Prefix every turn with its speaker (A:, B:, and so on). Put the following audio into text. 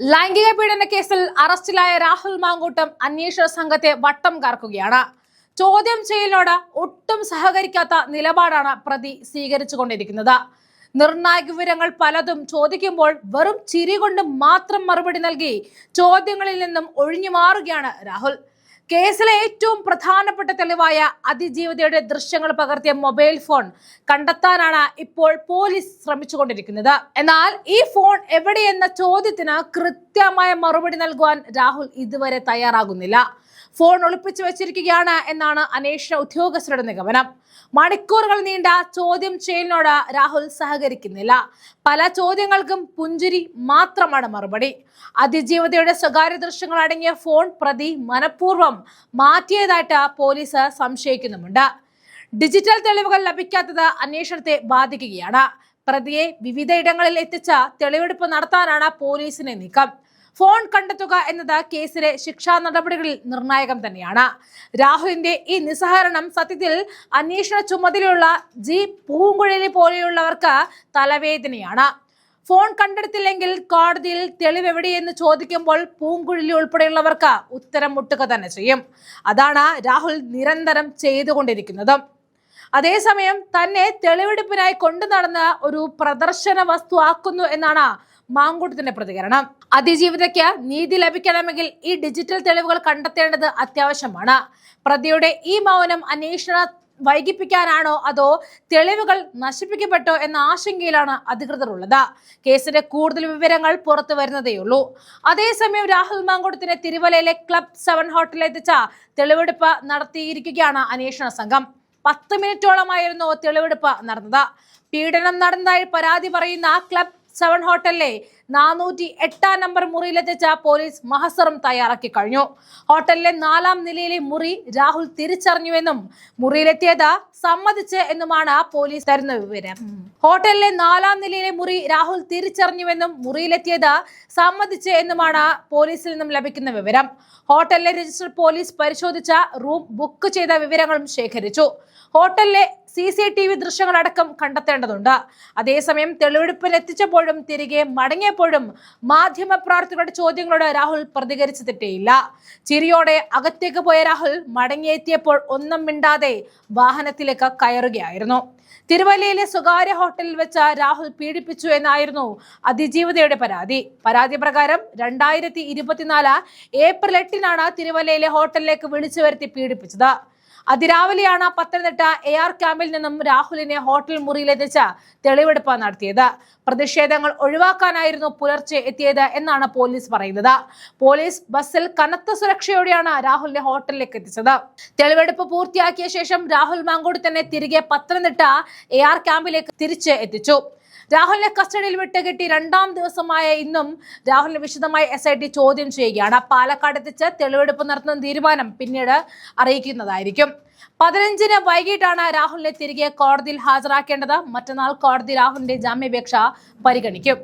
A: ലൈംഗിക പീഡന കേസിൽ അറസ്റ്റിലായ രാഹുൽ മാങ്കൂട്ടം അന്വേഷണ സംഘത്തെ വട്ടം കറക്കുകയാണ്. ചോദ്യം ചെയ്യലിനോട് ഒട്ടും സഹകരിക്കാത്ത നിലപാടാണ് പ്രതി സ്വീകരിച്ചുകൊണ്ടിരിക്കുന്നത്. നിർണായക വിവരങ്ങൾ പലതും ചോദിക്കുമ്പോൾ വെറും ചിരി കൊണ്ട് മാത്രം മറുപടി നൽകി ചോദ്യങ്ങളിൽ നിന്നും ഒഴിഞ്ഞു മാറുകയാണ് രാഹുൽ. കേസിലെ ഏറ്റവും പ്രധാനപ്പെട്ട തെളിവായ അതിജീവിതയുടെ ദൃശ്യങ്ങൾ പകർത്തിയ മൊബൈൽ ഫോൺ കണ്ടെത്താനാണ് ഇപ്പോൾ പോലീസ് ശ്രമിച്ചുകൊണ്ടിരിക്കുന്നത്. എന്നാൽ ഈ ഫോൺ എവിടെയെന്ന ചോദ്യത്തിന് കൃത്യമായ മറുപടി നൽകുവാൻ രാഹുൽ ഇതുവരെ തയ്യാറാകുന്നില്ല. ഫോൺ ഒളിപ്പിച്ചു വെച്ചിരിക്കുകയാണ് എന്നാണ് അന്വേഷണ ഉദ്യോഗസ്ഥരുടെ നിഗമനം. മണിക്കൂറുകൾ നീണ്ട ചോദ്യം ചെയ്യലിനോട് രാഹുൽ സഹകരിക്കുന്നില്ല. പല ചോദ്യങ്ങൾക്കും പുഞ്ചിരി മാത്രമാണ് മറുപടി. അതിജീവിതയുടെ സ്വകാര്യ ദൃശ്യങ്ങൾ അടങ്ങിയ ഫോൺ പ്രതി മനഃപൂർവ്വം മാറ്റിയതായിട്ട് പോലീസ് സംശയിക്കുന്നുമുണ്ട്. ഡിജിറ്റൽ തെളിവുകൾ ലഭിക്കാത്തത് അന്വേഷണത്തെ ബാധിക്കുകയാണ്. പ്രതിയെ വിവിധ ഇടങ്ങളിൽ എത്തിച്ച തെളിവെടുപ്പ് നടത്താനാണ് പോലീസിന്റെ നീക്കം. ഫോൺ കണ്ടെത്തുക എന്നത് കേസിലെ ശിക്ഷാ നടപടികളിൽ നിർണായകം തന്നെയാണ്. രാഹുലിന്റെ ഈ നിസ്സഹകരണം സത്യത്തിൽ അന്വേഷണ ചുമതലയുള്ള ജി പൂങ്കുഴലി പോലെയുള്ളവർക്ക് തലവേദനയാണ്. ഫോൺ കണ്ടെടുത്തില്ലെങ്കിൽ കോടതിയിൽ തെളിവെവിടെയെന്ന് ചോദിക്കുമ്പോൾ പൂങ്കുഴലി ഉൾപ്പെടെയുള്ളവർക്ക് ഉത്തരം മുട്ടുക തന്നെ ചെയ്യും. അതാണ് രാഹുൽ നിരന്തരം ചെയ്തുകൊണ്ടിരിക്കുന്നത്. അതേസമയം തന്നെ തെളിവെടുപ്പിനായി കൊണ്ടു നടന്ന് ഒരു പ്രദർശന വസ്തു ആക്കുന്നു എന്നാണ് മാങ്കൂട്ടത്തിന്റെ പ്രതികരണം. അതിജീവിതയ്ക്ക് നീതി ലഭിക്കണമെങ്കിൽ ഈ ഡിജിറ്റൽ തെളിവുകൾ കണ്ടെത്തേണ്ടത് അത്യാവശ്യമാണ്. പ്രതിയുടെ ഈ മൗനം അന്വേഷണം വൈകിപ്പിക്കാനാണോ അതോ തെളിവുകൾ നശിപ്പിക്കപ്പെട്ടോ എന്ന ആശങ്കയിലാണ് അധികൃതർ ഉള്ളത്. കേസിന്റെ കൂടുതൽ വിവരങ്ങൾ പുറത്തു വരുന്നതേയുള്ളൂ. അതേസമയം രാഹുൽ മാങ്കൂട്ടത്തിനെ തിരുവല്ലയിലെ ക്ലബ് 7 ഹോട്ടലിൽ എത്തിച്ച തെളിവെടുപ്പ് നടത്തിയിരിക്കുകയാണ് അന്വേഷണ സംഘം. 10 മിനിറ്റോളമായിരുന്നു തെളിവെടുപ്പ് നടന്നത്. പീഡനം നടന്നതായി പരാതി പറയുന്ന ക്ലബ് 7 ഹോട്ടലിലെ 408 നമ്പർ മുറിയിലെത്തിച്ച പോലീസ് മഹസറും തയ്യാറാക്കി കഴിഞ്ഞു. ഹോട്ടലിലെ 4-ാം നിലയിലെ മുറി രാഹുൽ തിരിച്ചറിഞ്ഞുവെന്നും മുറിയിലെത്തിയത് സമ്മതിച്ച് എന്നുമാണ് പോലീസ് തരുന്ന വിവരം. ഹോട്ടലിലെ 4-ാം നിലയിലെ മുറി രാഹുൽ തിരിച്ചറിഞ്ഞുവെന്നും മുറിയിലെത്തിയത് സമ്മതിച്ച് എന്നുമാണ് പോലീസിൽ നിന്നും ലഭിക്കുന്ന വിവരം. ഹോട്ടലിലെ രജിസ്റ്റർ പോലീസ് പരിശോധിച്ച റൂം ബുക്ക് ചെയ്ത വിവരങ്ങളും ശേഖരിച്ചു. ഹോട്ടലിലെ CCTV ദൃശ്യങ്ങളടക്കം കണ്ടെത്തേണ്ടതുണ്ട്. അതേസമയം തെളിവെടുപ്പിൽ എത്തിച്ചപ്പോഴും തിരികെ മടങ്ങിയപ്പോഴും മാധ്യമപ്രവർത്തകരുടെ ചോദ്യങ്ങളോട് രാഹുൽ പ്രതികരിച്ചിട്ടേയില്ല. ചിരിയോടെ അകത്തേക്ക് പോയ രാഹുൽ മടങ്ങിയെത്തിയപ്പോൾ ഒന്നും മിണ്ടാതെ വാഹനത്തിലേക്ക് കയറുകയായിരുന്നു. തിരുവല്ലയിലെ സ്വകാര്യ ഹോട്ടലിൽ വെച്ച് രാഹുൽ പീഡിപ്പിച്ചു എന്നായിരുന്നു അതിജീവിതയുടെ പരാതി പ്രകാരം 2024 ഏപ്രിൽ 8-നാണ് തിരുവല്ലയിലെ ഹോട്ടലിലേക്ക് വിളിച്ചു വരുത്തി പീഡിപ്പിച്ചത്. അതിരാവിലെയാണ് പത്തനംതിട്ട AR ക്യാമ്പിൽ നിന്നും രാഹുലിനെ ഹോട്ടൽ മുറിയിലെത്തിച്ച് തെളിവെടുപ്പ് നടത്തിയത്. പ്രതിഷേധങ്ങൾ ഒഴിവാക്കാനായിരുന്നു പുലർച്ചെ എത്തിയത് എന്നാണ് പോലീസ് പറയുന്നത്. പോലീസ് ബസ്സിൽ കനത്ത സുരക്ഷയോടെയാണ് രാഹുലിനെ ഹോട്ടലിലേക്ക് എത്തിച്ചത്. തെളിവെടുപ്പ് പൂർത്തിയാക്കിയ ശേഷം രാഹുൽ മാങ്കൂട്ടത്തിനെ തിരികെ പത്തനംതിട്ട AR ക്യാമ്പിലേക്ക് തിരിച്ച് എത്തിച്ചു. രാഹുലിനെ കസ്റ്റഡിയിൽ വിട്ടുകിട്ടി 2-ാം ദിവസമായ ഇന്നും രാഹുലിനെ വിശദമായി SIT ചോദ്യം ചെയ്യുകയാണ്. പാലക്കാട് എത്തിച്ച് തെളിവെടുപ്പ് നടത്തുന്ന തീരുമാനം പിന്നീട് അറിയിക്കുന്നതായിരിക്കും. 15-ന് വൈകിട്ടാണ് രാഹുലിനെ തിരികെ കോടതിയിൽ ഹാജരാക്കേണ്ടത്. മറ്റന്നാൾ കോടതി രാഹുലിന്റെ ജാമ്യാപേക്ഷ പരിഗണിക്കും.